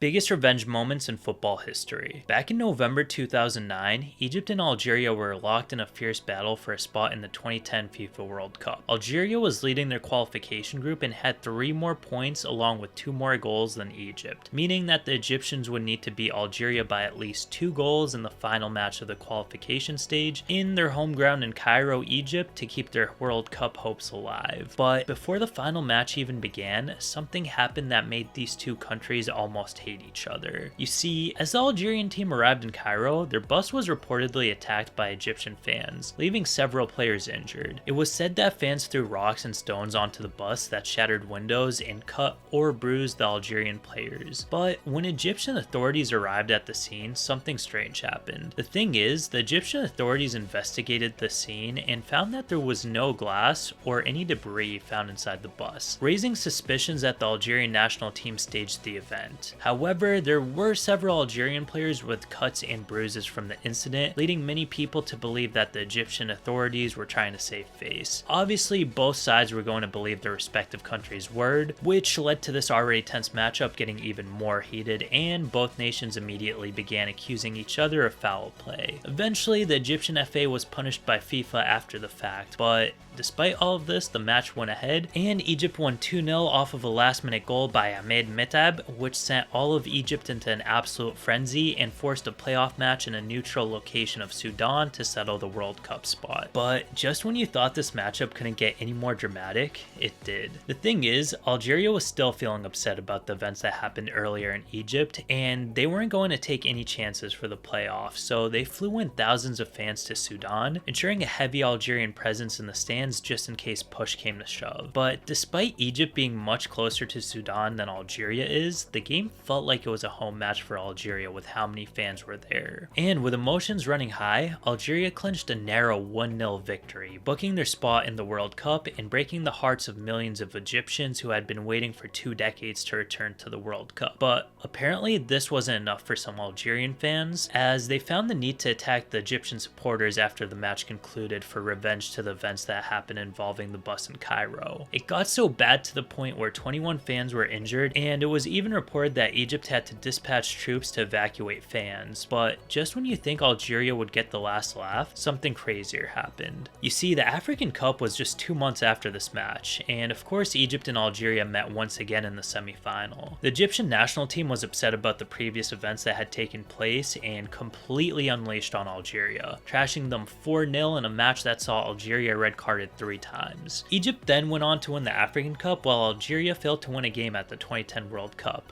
Biggest revenge moments in football history. Back in November 2009, Egypt and Algeria were locked in a fierce battle for a spot in the 2010 FIFA World Cup. Algeria was leading their qualification group and had 3 more points along with 2 more goals than Egypt, meaning that the Egyptians would need to beat Algeria by at least 2 goals in the final match of the qualification stage in their home ground in Cairo, Egypt, to keep their World Cup hopes alive. But before the final match even began, something happened that made these two countries almost hate each other. You see, as the Algerian team arrived in Cairo, their bus was reportedly attacked by Egyptian fans, leaving several players injured. It was said that fans threw rocks and stones onto the bus that shattered windows and cut or bruised the Algerian players. But when Egyptian authorities arrived at the scene, something strange happened. The thing is, the Egyptian authorities investigated the scene and found that there was no glass or any debris found inside the bus, raising suspicions that the Algerian national team staged the event. However, there were several Algerian players with cuts and bruises from the incident, leading many people to believe that the Egyptian authorities were trying to save face. Obviously, both sides were going to believe their respective countries' word, which led to this already tense matchup getting even more heated, and both nations immediately began accusing each other of foul play. Eventually, the Egyptian FA was punished by FIFA after the fact, but despite all of this, the match went ahead, and Egypt won 2-0 off of a last-minute goal by Ahmed Metab, which sent all of Egypt into an absolute frenzy and forced a playoff match in a neutral location of Sudan to settle the World Cup spot. But just when you thought this matchup couldn't get any more dramatic, it did. The thing is, Algeria was still feeling upset about the events that happened earlier in Egypt, and they weren't going to take any chances for the playoffs, so they flew in thousands of fans to Sudan, ensuring a heavy Algerian presence in the stands just in case push came to shove. But despite Egypt being much closer to Sudan than Algeria is, the game felt like it was a home match for Algeria with how many fans were there. And with emotions running high, Algeria clinched a narrow 1-0 victory, booking their spot in the World Cup and breaking the hearts of millions of Egyptians who had been waiting for 2 decades to return to the World Cup. But apparently this wasn't enough for some Algerian fans, as they found the need to attack the Egyptian supporters after the match concluded for revenge to the events that happened involving the bus in Cairo. It got so bad to the point where 21 fans were injured, and it was even reported that Egypt had to dispatch troops to evacuate fans. But just when you think Algeria would get the last laugh, something crazier happened. You see, the African Cup was just 2 months after this match, and of course Egypt and Algeria met once again in the semi-final. The Egyptian national team was upset about the previous events that had taken place and completely unleashed on Algeria, trashing them 4-0 in a match that saw Algeria red carded 3 times. Egypt then went on to win the African Cup, while Algeria failed to win a game at the 2010 World Cup.